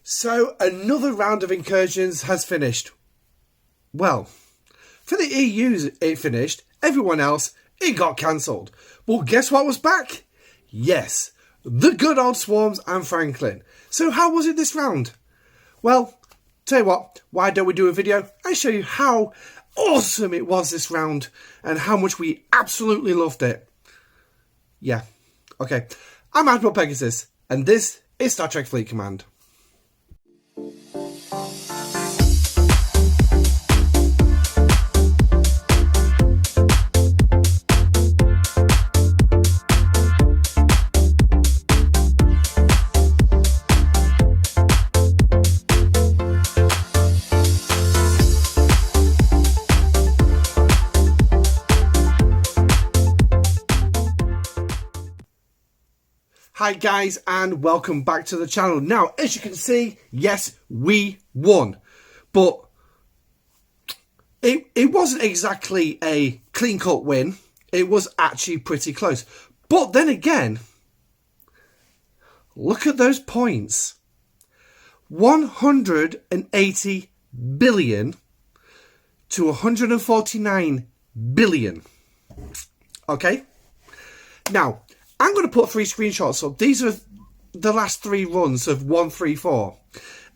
So another round of incursions has finished. Well, for the EU it finished, everyone else, it got cancelled. Well, guess what was back? Yes, the good old Swarms and Franklin. So how was it this round? Well, tell you what, why don't we do a video and show you how awesome it was this round and how much we absolutely loved it. Yeah, okay. I'm Admiral Pegasus and this is Star Trek Fleet Command. Hi guys and welcome back to the channel. Now, as you can see, yes, we won. But it wasn't exactly a clean-cut win. It was actually pretty close. But then again, look at those points. 180 billion to 149 billion. Okay? Now, I'm going to put 3 screenshots up. These are the last 3 runs of 134.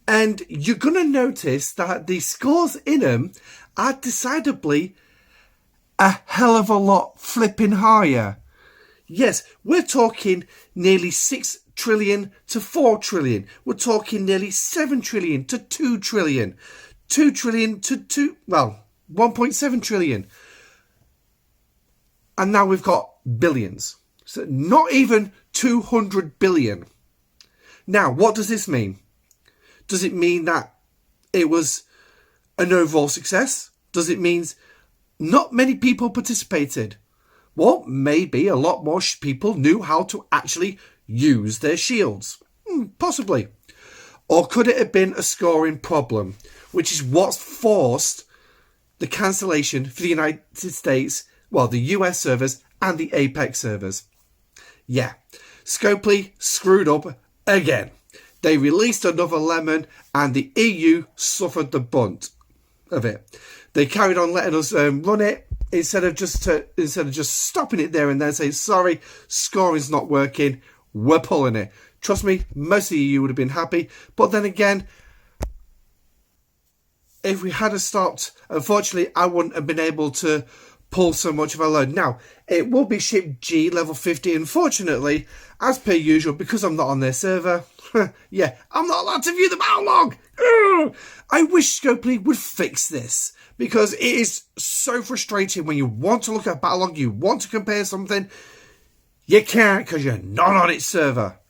And you're going to notice that the scores in them are decidedly a hell of a lot flipping higher. Yes, we're talking nearly 6 trillion to 4 trillion. We're talking nearly 7 trillion to 2 trillion. 2 trillion to 1.7 trillion. And now we've got billions. So not even 200 billion. Now, what does this mean? Does it mean that it was an overall success? Does it mean not many people participated? Well, maybe a lot more people knew how to actually use their shields. Possibly. Or could it have been a scoring problem, which is what's forced the cancellation for the United States, well, the US servers and the Apex servers. Yeah, Scopely screwed up again. They released another lemon and the EU suffered the brunt of it. They carried on letting us run it instead of just stopping it there and then saying, sorry, scoring's not working, we're pulling it. Trust me, most of you would have been happy. But then again, if we had stopped, unfortunately, I wouldn't have been able to pull so much of a load. Now, it will be ship G level 50. Unfortunately, as per usual, because I'm not on their server, yeah, I'm not allowed to view the battle log. I wish Scopely would fix this, because it is so frustrating when you want to look at battle log, you want to compare something, you can't because you're not on its server.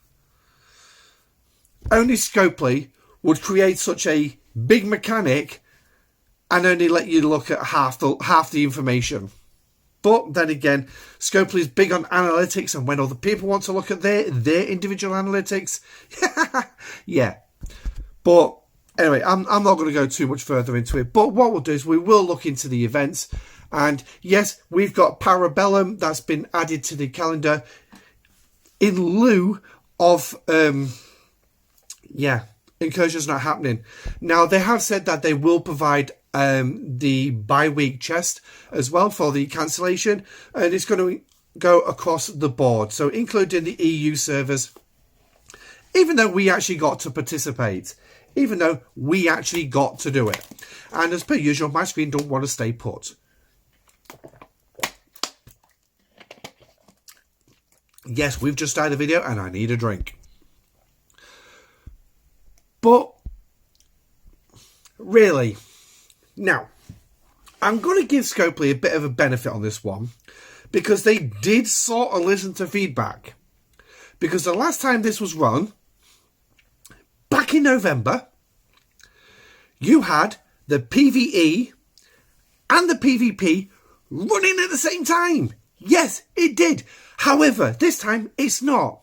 Only Scopely would create such a big mechanic and only let you look at half the information. But then again, Scopely is big on analytics, and when other people want to look at their individual analytics, yeah. But anyway, I'm not going to go too much further into it. But what we'll do is we will look into the events. And yes, we've got Parabellum that's been added to the calendar in lieu of, Incursions not happening. Now, they have said that they will provide the bi-week chest as well for the cancellation, and it's going to go across the board, so including the EU servers, even though we actually got to participate, even though we actually got to do it. And as per usual, my screen don't want to stay put. Yes, we've just started a video and I need a drink. But really, now, I'm going to give Scopely a bit of a benefit on this one, because they did sort of listen to feedback. Because the last time this was run, back in November, you had the PvE and the PvP running at the same time. Yes, it did. However, this time it's not.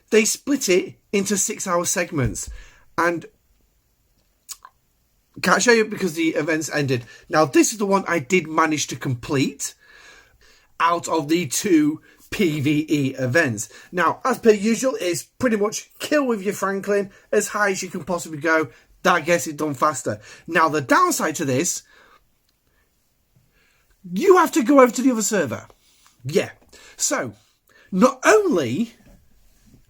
They split it into 6-hour segments. And can't show you because the events ended. Now, this is the one I did manage to complete out of the 2 PvE events. Now, as per usual, it's pretty much kill with your Franklin as high as you can possibly go. That gets it done faster. Now, the downside to this, you have to go over to the other server. Yeah. So, not only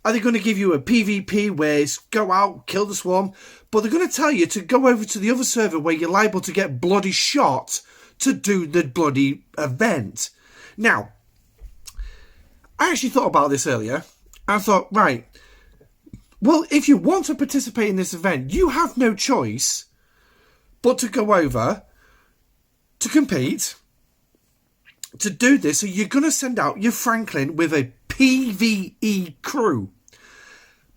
are they going to give you a PvP where it's go out, kill the swarm, but they're going to tell you to go over to the other server where you're liable to get bloody shot to do the bloody event. Now, I actually thought about this earlier. I thought, right, well, if you want to participate in this event, you have no choice but to go over to compete, to do this. So you're going to send out your Franklin with a PvE crew.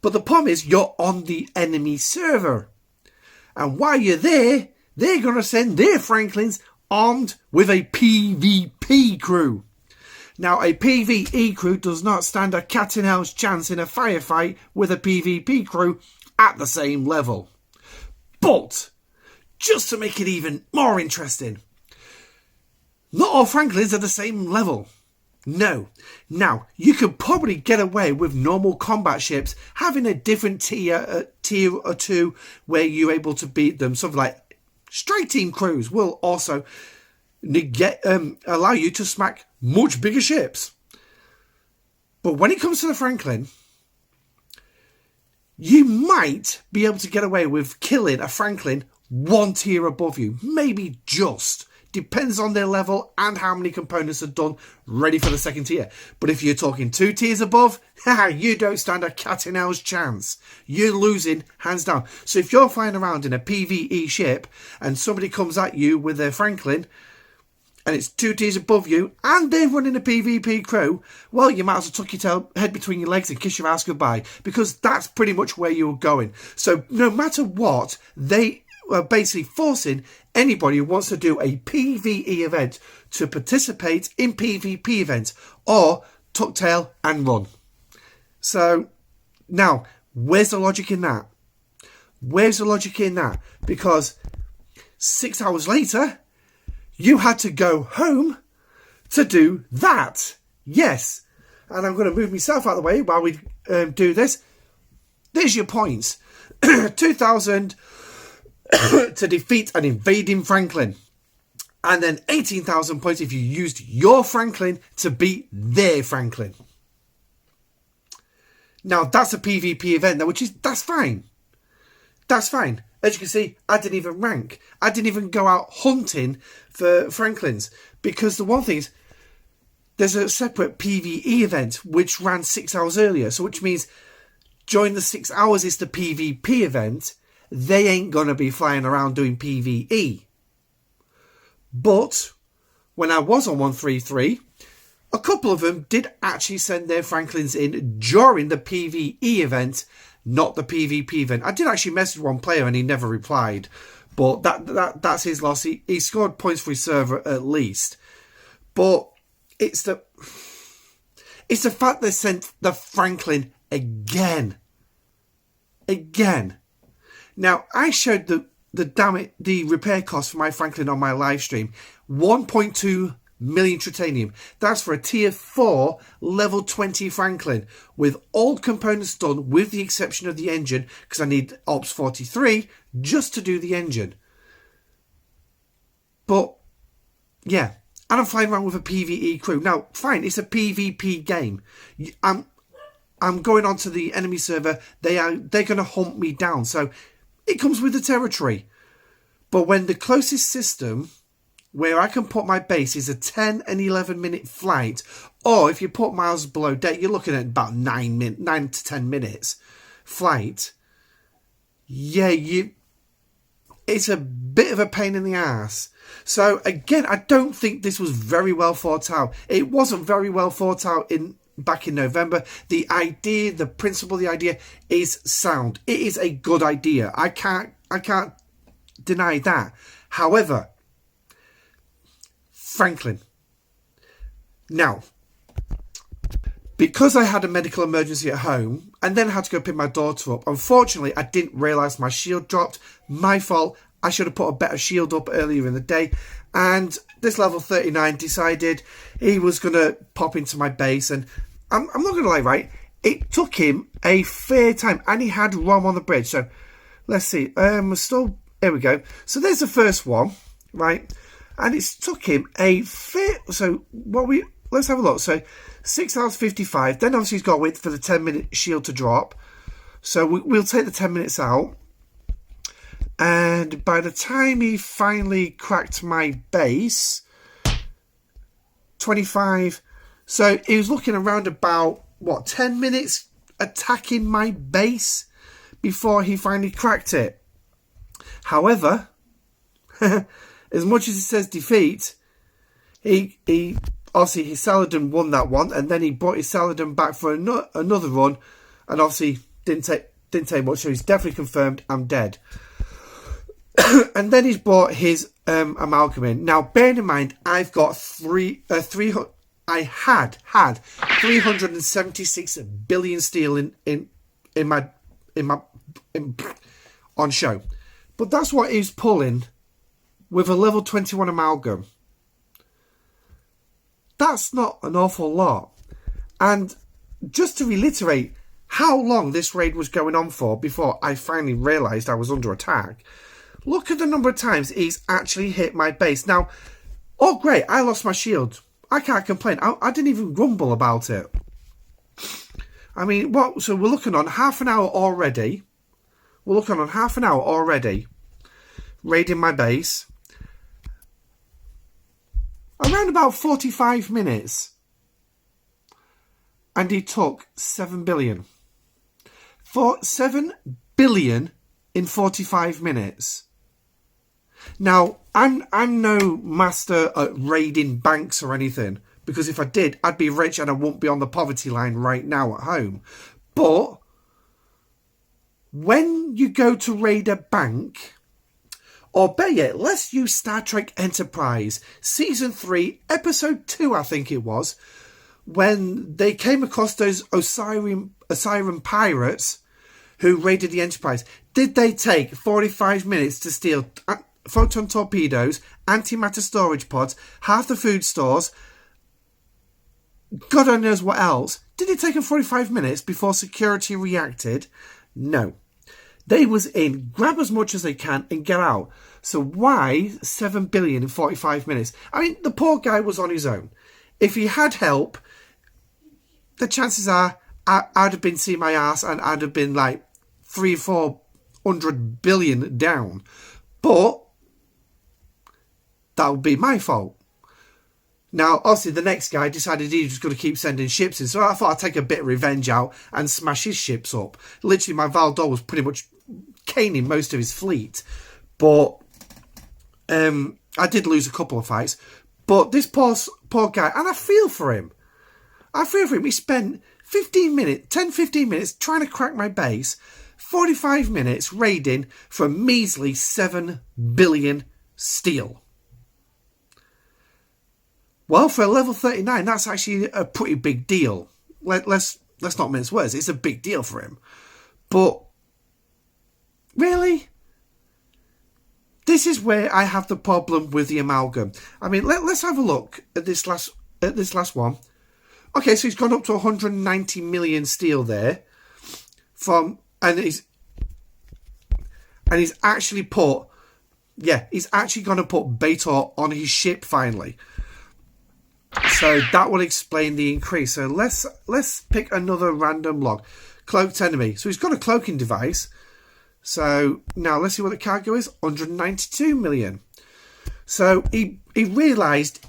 But the problem is you're on the enemy server. And while you're there, they're going to send their Franklins armed with a PvP crew. Now, a PvE crew does not stand a cat and mouse chance in a firefight with a PvP crew at the same level. But, just to make it even more interesting, not all Franklins are the same level. No. Now, you could probably get away with normal combat ships having a different tier or two where you're able to beat them. Something like strike team crews will also allow you to smack much bigger ships. But when it comes to the Franklin, you might be able to get away with killing a Franklin one tier above you. Maybe just. Depends on their level and how many components are done ready for the second tier. But if you're talking 2 tiers above, you don't stand a cat and mouse chance. You're losing hands down. So if you're flying around in a PvE ship and somebody comes at you with their Franklin and it's 2 tiers above you and they're running a PvP crew, well, you might as well tuck your head between your legs and kiss your ass goodbye, because that's pretty much where you're going. So no matter what, they are basically forcing anybody who wants to do a PvE event to participate in PvP events or tuck tail and run. So now, where's the logic in that? Where's the logic in that? Because 6 hours later, you had to go home to do that. Yes. And I'm going to move myself out of the way while we do this. There's your points. 2,000 to defeat an invading Franklin. And then 18,000 points if you used your Franklin to beat their Franklin. Now, that's a PvP event, that's fine. That's fine. As you can see, I didn't even rank. I didn't even go out hunting for Franklins. Because the one thing is, there's a separate PvE event which ran 6 hours earlier. So which means during the 6 hours is the PvP event. They ain't going to be flying around doing PvE. But when I was on 133, a couple of them did actually send their Franklins in during the PvE event, not the PvP event. I did actually message one player and he never replied. But that's his loss. He scored points for his server at least. But it's the fact they sent the Franklin again. Again. Now, I showed the repair cost for my Franklin on my live stream. 1.2 million titanium. That's for a tier 4 level 20 Franklin with all components done with the exception of the engine, because I need Ops 43 just to do the engine. But yeah, and I'm flying around with a PvE crew. Now, fine, it's a PvP game. I'm going onto the enemy server. They're going to hunt me down. So it comes with the territory. But when the closest system where I can put my base is a 10 and 11 minute flight, or if you put miles below deck, you're looking at about 9 to 10 minutes flight. Yeah, it's a bit of a pain in the ass. So again, I don't think this was very well thought out. It wasn't very well thought out back in November. The idea, the principle, the idea is sound. It is a good idea. I can't deny that. However, Franklin. Now, because I had a medical emergency at home and then had to go pick my daughter up, unfortunately, I didn't realise my shield dropped. My fault. I should have put a better shield up earlier in the day. And this level 39 decided he was going to pop into my base. And I'm not going to lie, right? It took him a fair time. And he had Rom on the bridge. So let's see. Here we go. So there's the first one, right? And it's took him a fair... So let's have a look. So 6 hours 55. Then obviously he's got to wait for the 10-minute shield to drop. So we'll take the 10 minutes out. And by the time he finally cracked my base, 25. So he was looking around about, 10 minutes attacking my base before he finally cracked it. However, as much as he says defeat, he obviously his Saladin won that one, and then he brought his Saladin back for another run, and obviously didn't take much, so he's definitely confirmed I'm dead. And then he's brought his amalgam in. Now, bearing in mind, I've got I had 376 billion steel in my on show, but that's what he's pulling with a level 21 amalgam. That's not an awful lot. And just to reiterate how long this raid was going on for before I finally realised I was under attack, look at the number of times he's actually hit my base. Now, oh great, I lost my shield. I can't complain. I didn't even grumble about it. I mean, so we're looking on half an hour already. Raiding my base. Around about 45 minutes. And he took 7 billion. 7 billion in 45 minutes. Now, I'm no master at raiding banks or anything, because if I did, I'd be rich and I wouldn't be on the poverty line right now at home. But when you go to raid a bank, or better yet, let's use Star Trek Enterprise, Season 3, Episode 2, I think it was, when they came across those Osiris pirates who raided the Enterprise. Did they take 45 minutes to steal photon torpedoes, antimatter storage pods, half the food stores, God only knows what else? Did it take them 45 minutes before security reacted? No. They was in, grab as much as they can and get out. So why 7 billion in 45 minutes? I mean, the poor guy was on his own. If he had help, the chances are I'd have been seeing my ass and I'd have been like 300-400 billion down. But that would be my fault. Now, obviously, the next guy decided he was going to keep sending ships in, so I thought I'd take a bit of revenge out and smash his ships up. Literally, my Valdor was pretty much caning most of his fleet. But I did lose a couple of fights. But this poor guy, and I feel for him. He spent 10-15 minutes trying to crack my base, 45 minutes raiding for a measly 7 billion steel. Well, for a level 39, that's actually a pretty big deal. Let's not mince words. It's a big deal for him. But really, this is where I have the problem with the amalgam. I mean, let's have a look at this last one. Okay, so he's gone up to 190 million steel there, and he's actually put, he's actually going to put Baitor on his ship finally. So that will explain the increase. So let's pick another random log. Cloaked enemy. So he's got a cloaking device. So now let's see what the cargo is. 192 million. So he realised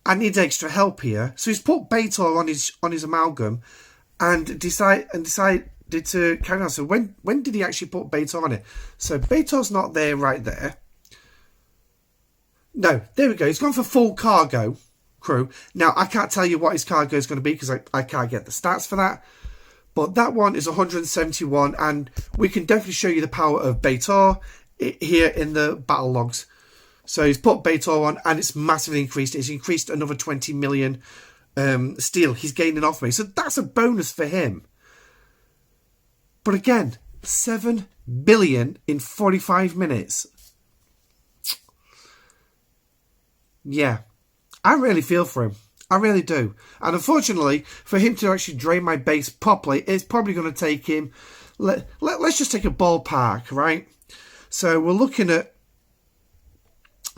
I need extra help here. So he's put Baitor on his amalgam and decided to carry on. So when did he actually put Baitor on it? So Baitor's not there right there. No, there we go. He's gone for full cargo crew. Now, I can't tell you what his cargo is going to be because I can't get the stats for that. But that one is 171, and we can definitely show you the power of Baitor here in the battle logs. So he's put Baitor on, and it's massively increased. It's increased another 20 million steel. He's gaining off me. So that's a bonus for him. But again, 7 billion in 45 minutes. Yeah, I really feel for him. I really do. And unfortunately, for him to actually drain my base properly, it's probably going to take him... Let's just take a ballpark, right? So we're looking at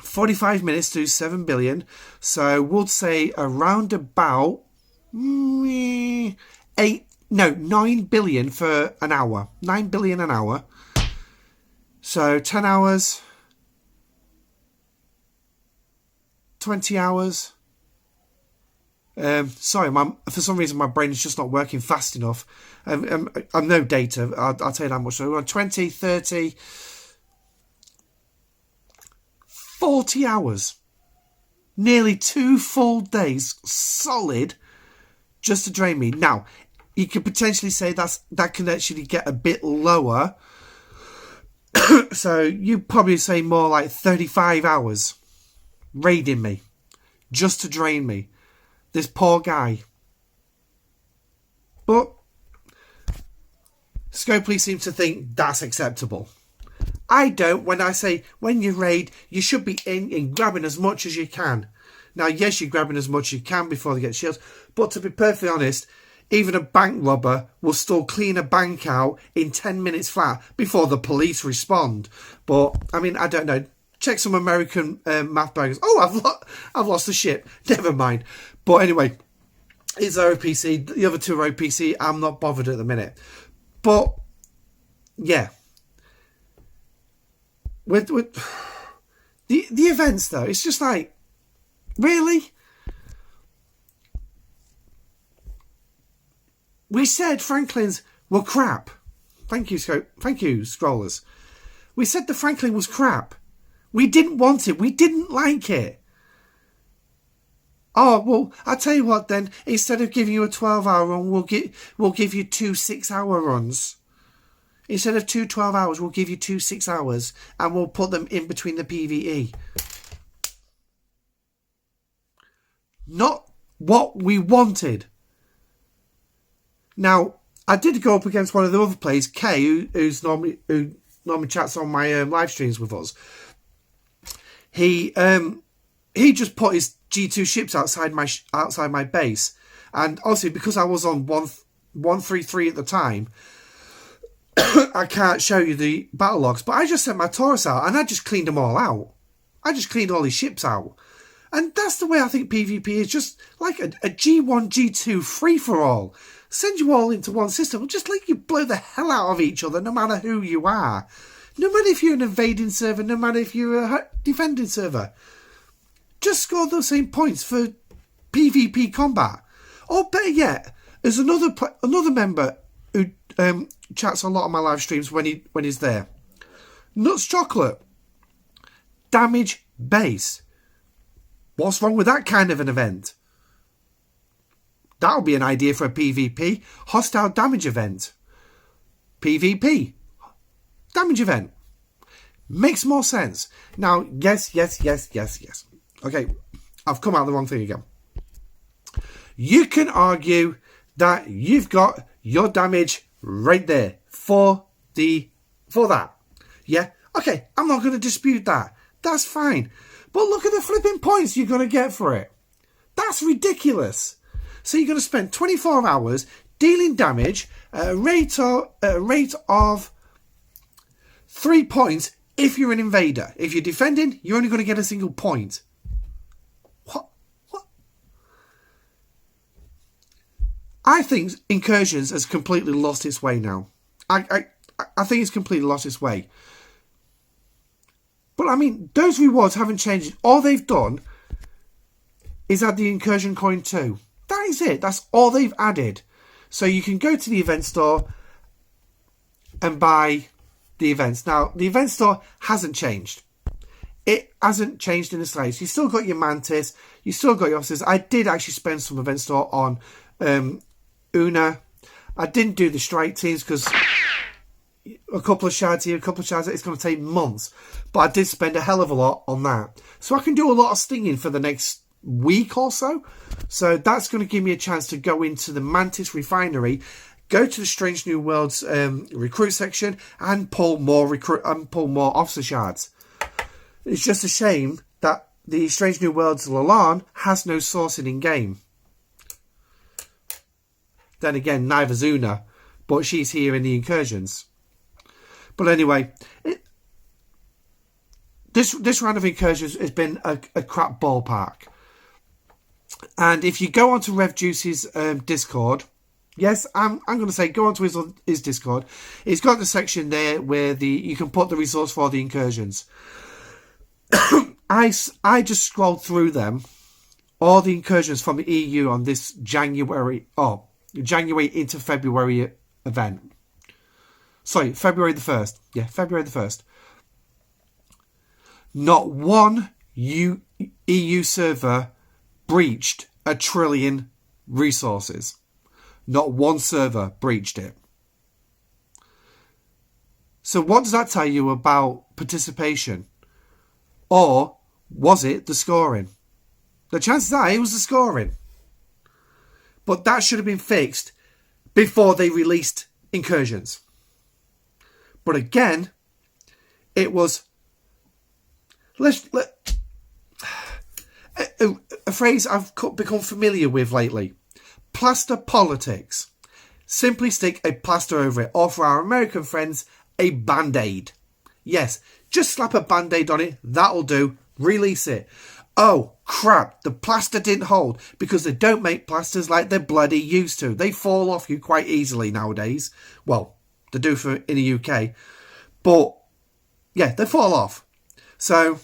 45 minutes to 7 billion. So we'll say around about 9 billion for an hour. 9 billion an hour. So 10 hours, 20 hours. Sorry, for some reason my brain is just not working fast enough. I'm no data, I'll tell you that much. So 20, 30, 40 hours. Nearly 2 full days solid just to drain me. Now, you could potentially say that can actually get a bit lower. So you probably say more like 35 hours raiding me just to drain me. This poor guy. But Scopely seems to think that's acceptable. I don't. When I say when you raid, you should be in and grabbing as much as you can. Now, yes, you're grabbing as much as you can before they get shields. But to be perfectly honest, even a bank robber will still clean a bank out in 10 minutes flat before the police respond. But, I mean, I don't know. Check some American math baggers. Oh, I've lost the ship. Never mind. But anyway, it's OPC. The other two are OPC. I'm not bothered at the minute. But, yeah. With the events, though, it's just like, really? We said Franklin's were crap. Thank you, scrollers. We said the Franklin was crap. We didn't want it. We didn't like it. Oh, well, I'll tell you what then. Instead of giving you a 12-hour run, we'll give you 2 6-hour runs. Instead of 2 12 hours, we'll give you 2 6 hours. And we'll put them in between the PvE. Not what we wanted. Now, I did go up against one of the other players, Kay, who normally chats on my live streams with us. He just put his G2 ships outside my base, and obviously because I was on 133 at the time, I can't show you the battle logs. But I just sent my Taurus out, and I just cleaned them all out. I just cleaned all his ships out, and that's the way I think PvP is. Just like a G1, G2 free for all. Send you all into one system. Just let you blow the hell out of each other, no matter who you are. No matter if you're an invading server, no matter if you're a defending server. Just score those same points for PvP combat. Or better yet, there's another member who chats a lot on my live streams when he's there. Nuts Chocolate. Damage base. What's wrong with that kind of an event? That'll be an idea for a PvP. Hostile damage event. PvP. Damage event. Makes more sense. Now, yes. Okay, I've come out the wrong thing again. You can argue that you've got your damage right there for that. Yeah? Okay, I'm not going to dispute that. That's fine. But look at the flipping points you're going to get for it. That's ridiculous. So you're going to spend 24 hours dealing damage at a rate of 3 points if you're an invader. If you're defending, you're only going to get a single point. What? I think Incursions has completely lost its way now. I think it's completely lost its way. But I mean, those rewards haven't changed. All they've done is add the Incursion coin too. That is it. That's all they've added. So you can go to the event store and buy the events. Now, the event store hasn't changed. It hasn't changed in the slightest. You still got your Mantis. You still got your officers. I did actually spend some event store on Una. I didn't do the strike teams because a couple of shards here, a couple of shards there. It's going to take months. But I did spend a hell of a lot on that. So I can do a lot of stinging for the next week or so. So that's going to give me a chance to go into the Mantis refinery, go to the Strange New Worlds recruit section, and pull more officer shards. It's just a shame that the Strange New Worlds Lalon has no sourcing in game. Then again, neither's Una, but she's here in the Incursions. But anyway, this round of Incursions has been a crap ballpark. And if you go onto Rev Juice's Discord, yes, I'm going to say go onto his Discord. He's got the section there where you can put the results for the Incursions. I just scrolled through them, all the Incursions from the EU on this January into February event. Sorry, February the 1st. Yeah, February the 1st. Not one EU server breached 1 trillion resources. Not one server breached it. So what does that tell you about participation? Or was it the scoring? The chances are it was the scoring. But that should have been fixed before they released Incursions. But again, it was a phrase I've become familiar with lately. Plaster politics. Simply stick a plaster over it, or for our American friends, a band-aid. Yes, just slap a band-aid on it, that'll do, release it. Oh, crap, the plaster didn't hold, because they don't make plasters like they bloody used to. They fall off you quite easily nowadays. Well, they do in the UK. But, yeah, they fall off. So,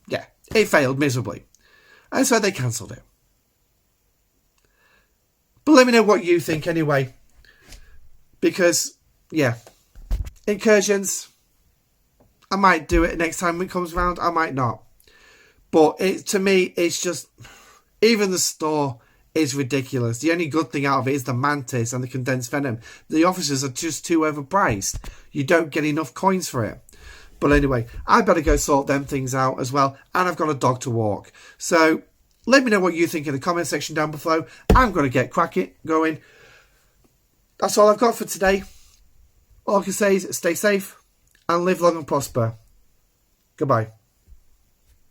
yeah, it failed miserably. And so they cancelled it. But let me know what you think anyway. Because, yeah, Incursions, I might do it next time it comes around. I might not. But to me, it's just, even the store is ridiculous. The only good thing out of it is the mantis and the condensed venom. The officers are just too overpriced. You don't get enough coins for it. But anyway, I better go sort them things out as well. And I've got a dog to walk. So let me know what you think in the comment section down below. I'm going to get going. That's all I've got for today. All I can say is stay safe and live long and prosper. Goodbye.